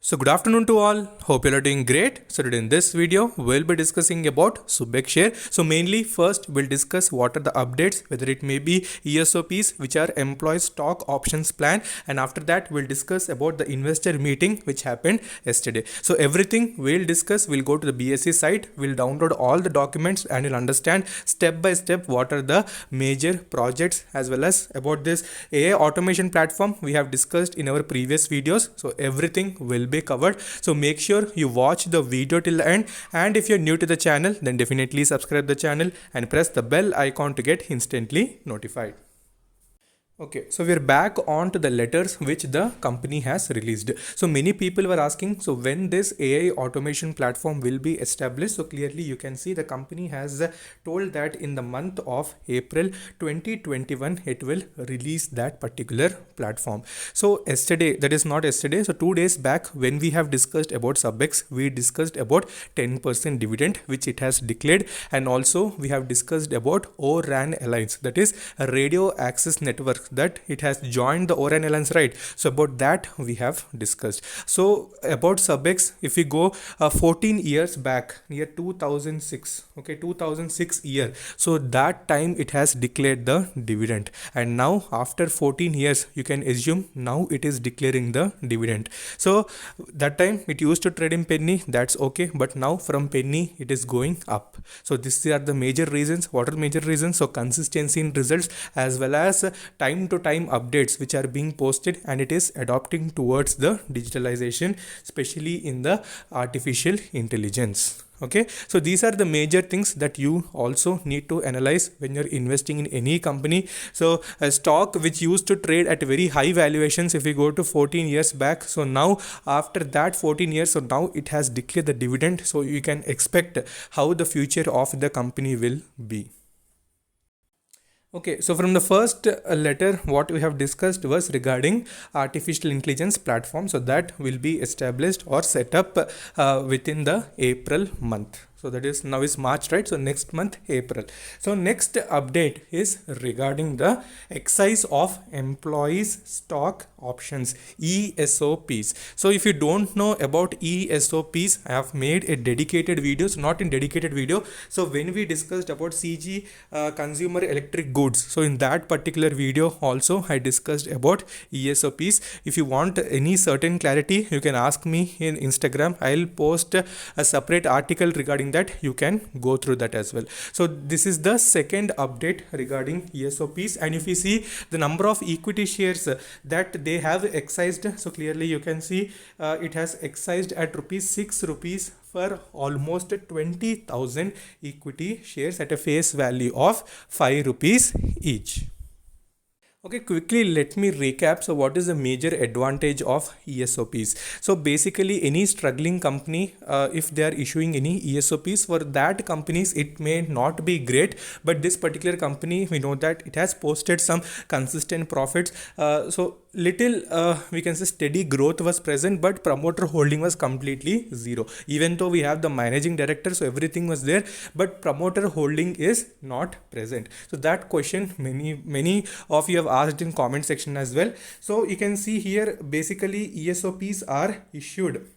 So good afternoon to all. Hope you are doing great. So today in this video, we'll be discussing about Subek share. So mainly first we'll discuss what are the updates, whether it may be ESOPs, which are employee stock options plan. And after that, we'll discuss about the investor meeting, which happened yesterday. So everything we'll discuss, we'll go to the BSE site, we'll download all the documents and you'll understand step by step what are the major projects as well as about this AI automation platform we have discussed in our previous videos. So everything will be covered, so make sure you watch the video till the end, and if you're new to the channel then definitely subscribe the channel and press the bell icon to get instantly notified. Okay, so we're back on to the letters which the company has released. So many people were asking, so when this AI automation platform will be established? So clearly you can see the company has told that in the month of April 2021 it will release that particular platform. So yesterday, that is not yesterday, so 2 days back when we have discussed about Subex, we discussed about 10% dividend which it has declared, and also we have discussed about O-RAN Alliance, that is a radio access network, that it has joined the O-RAN Alliance, right? So about that we have discussed. So about Subex, if we go 14 years back, near 2006, okay, 2006 year, so that time it has declared the dividend, and now after 14 years you can assume now it is declaring the dividend. So that time it used to trade in penny, that's okay, but now from penny it is going up. So these are the major reasons. What are the major reasons? So consistency in results as well as time to time updates which are being posted, and it is adopting towards the digitalization, especially in the artificial intelligence. Okay, so these are the major things that you also need to analyze when you're investing in any company. So a stock which used to trade at very high valuations, if we go to 14 years back, so now after that 14 years, so now it has declared the dividend, so you can expect how the future of the company will be. Okay, so from the first letter, what we have discussed was regarding artificial intelligence platform. So that will be established or set up within the April month. So that is, now is March, right? So next month, April. So next update is regarding the exercise of employees stock options, ESOPs. So if you don't know about ESOPs, I have made a dedicated video, so not in dedicated video. So when we discussed about CG consumer electric goods, so in that particular video also I discussed about ESOPs. If you want any certain clarity, you can ask me in Instagram. I'll post a separate article regarding that, you can go through that as well. So this is the second update regarding ESOPs, and if you see the number of equity shares that they have excised, so clearly you can see it has excised at ₹6 for almost 20,000 equity shares at a face value of ₹5 each. Okay, quickly let me recap. So what is the major advantage of ESOPs? So basically any struggling company, if they are issuing any ESOPs, for that companies it may not be great, but this particular company, we know that it has posted some consistent profits. So little we can say steady growth was present, but promoter holding was completely zero. Even though we have the managing director, so everything was there, but promoter holding is not present. So that question many of you have asked in comment section as well. So you can see here basically ESOPs are issued,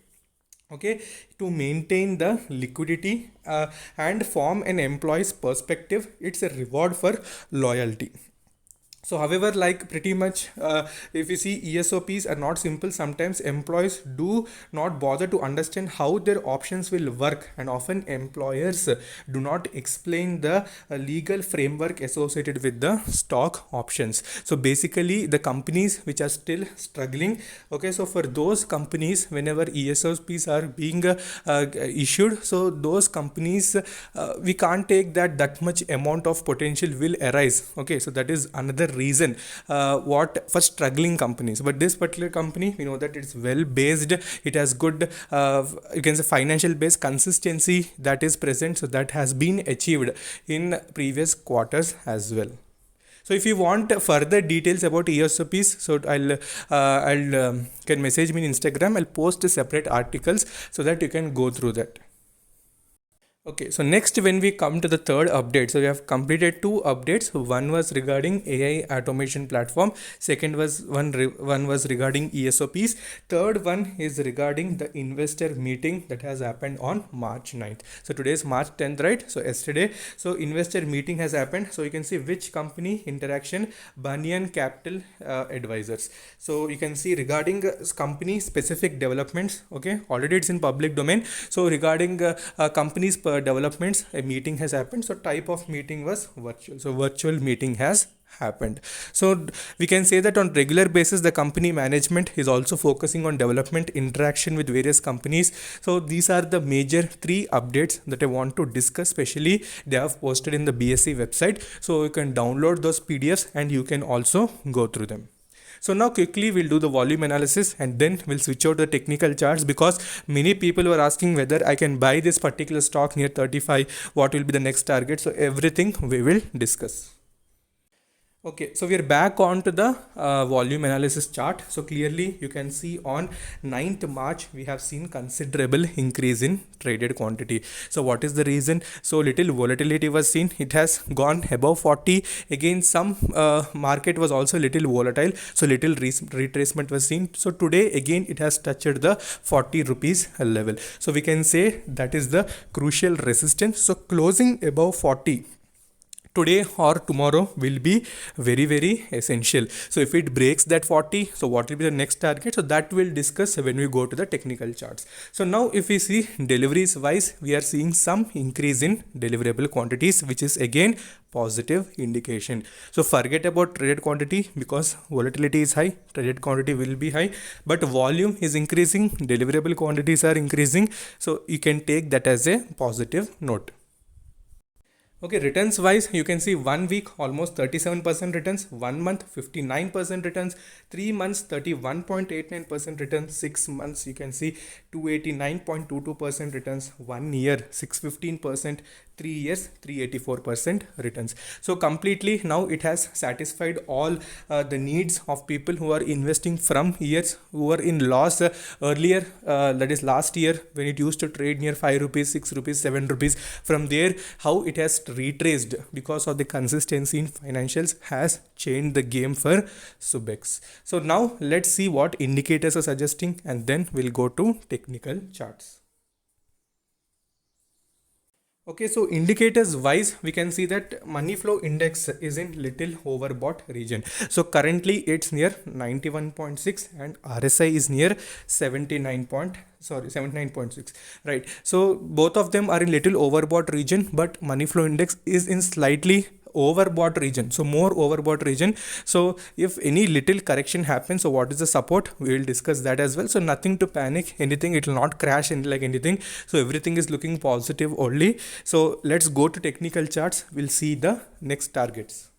okay, to maintain the liquidity and form an employee's perspective. It's a reward for loyalty. So however, like pretty much if you see, ESOPs are not simple. Sometimes employees do not bother to understand how their options will work, and often employers do not explain the legal framework associated with the stock options. So basically the companies which are still struggling, okay, so for those companies whenever ESOPs are being issued, so those companies we can't take that much amount of potential will arise. Okay, so that is another reason what for struggling companies. But this particular company, we know that it's well based, it has good you can say financial based consistency that is present, so that has been achieved in previous quarters as well. So if you want further details about ESOPs, so I'll can message me in Instagram. I'll post separate articles so that you can go through that. Okay, so next when we come to the third update, so we have completed two updates. One was regarding AI automation platform. Second was one was regarding ESOPs. Third one is regarding the investor meeting that has happened on March 9th. So today is March 10th, right? So yesterday, so investor meeting has happened. So you can see which company interaction, Banyan Capital Advisors. So you can see regarding company specific developments. Okay, already it's in public domain. So regarding companies developments, a meeting has happened. So type of meeting was virtual. So virtual meeting has happened. So we can say that on regular basis the company management is also focusing on development interaction with various companies. So these are the major three updates that I want to discuss. Especially they have posted in the BSE website, so you can download those PDFs and you can also go through them. So now quickly we'll do the volume analysis and then we'll switch out the technical charts, because many people were asking whether I can buy this particular stock near 35, what will be the next target. So everything we will discuss. Okay, so we are back on to the volume analysis chart. So clearly you can see on 9th March we have seen considerable increase in traded quantity. So what is the reason? So little volatility was seen. It has gone above 40. Again, some market was also little volatile. So little retracement was seen. So today again it has touched the 40 rupees level. So we can say that is the crucial resistance. So closing above 40 today or tomorrow will be very essential. So if it breaks that 40, so what will be the next target? So that we'll discuss when we go to the technical charts. So now if we see deliveries wise, we are seeing some increase in deliverable quantities, which is again positive indication. So forget about traded quantity, because volatility is high, traded quantity will be high, but volume is increasing, deliverable quantities are increasing. So you can take that as a positive note. Okay, returns wise, you can see 1 week almost 37% returns, 1 month 59% returns, 3 months 31.89% returns, 6 months you can see 289.22% returns, 1 year 615%, 3 years 384% returns. So completely now it has satisfied all the needs of people who are investing from years, who were in loss earlier, that is last year when it used to trade near 5 rupees, 6 rupees, 7 rupees. From there, how it has retraced because of the consistency in financials has changed the game for Subex. So now let's see what indicators are suggesting and then we'll go to technical charts. Okay, so indicators wise, we can see that money flow index is in little overbought region. So currently it's near 91.6 and RSI is near 79.6, right? So both of them are in little overbought region, but money flow index is in slightly overbought region, so more overbought region. So if any little correction happens, so what is the support, we will discuss that as well. So nothing to panic, anything, it will not crash in like anything. So everything is looking positive only. So let's go to technical charts, we'll see the next targets.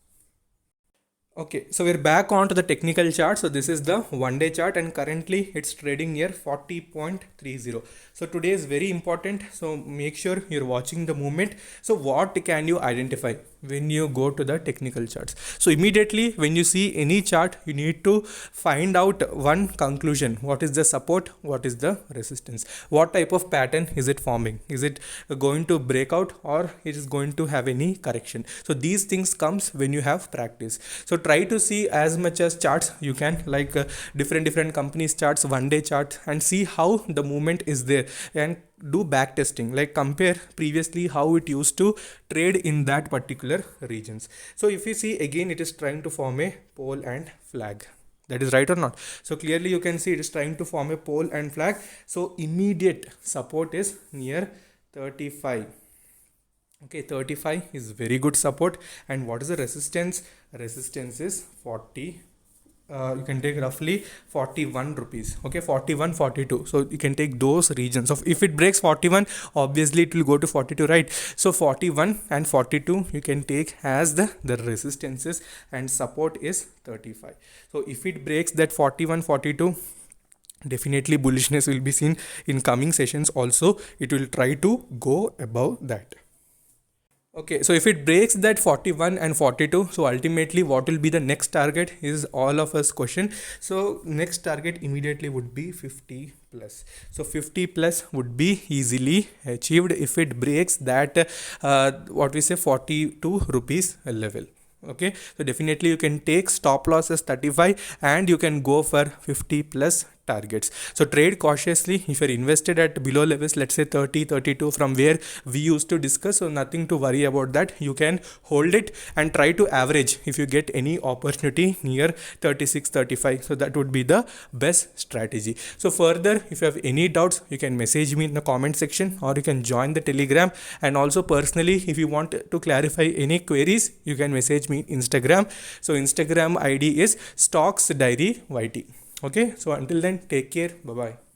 Okay, so we're back on to the technical chart. So this is the 1-day chart and currently it's trading near 40.30. So today is very important. So make sure you're watching the movement. So what can you identify when you go to the technical charts? So immediately when you see any chart, you need to find out one conclusion. What is the support? What is the resistance? What type of pattern is it forming? Is it going to break out or it is going to have any correction? So these things comes when you have practice. So try to see as much as charts you can, like different companies charts, 1-day charts, and see how the movement is there, and do back testing, like compare previously how it used to trade in that particular regions. So if you see again, it is trying to form a pole and flag. That is right or not? So clearly you can see it is trying to form a pole and flag. So immediate support is near 35. Okay, 35 is very good support. And what is the resistance? Resistance is 40. You can take roughly 41 rupees. Okay, 41, 42. So you can take those regions. So if it breaks 41, obviously it will go to 42, right? So 41 and 42 you can take as the resistances, and support is 35. So if it breaks that 41, 42, definitely bullishness will be seen in coming sessions. Also, it will try to go above that. Okay, so if it breaks that 41 and 42, so ultimately what will be the next target is all of us question. So next target immediately would be 50 plus. So 50 plus would be easily achieved if it breaks that what we say 42 rupees level. Okay, so definitely you can take stop loss as 35 and you can go for 50 plus targets. So trade cautiously if you're invested at below levels, let's say 30, 32 from where we used to discuss. So nothing to worry about that. You can hold it and try to average if you get any opportunity near 36, 35. So that would be the best strategy. So further, if you have any doubts, you can message me in the comment section or you can join the Telegram. And also personally, if you want to clarify any queries, you can message me Instagram. So Instagram ID is Stocks Diary YT. Okay, so until then, take care. Bye bye.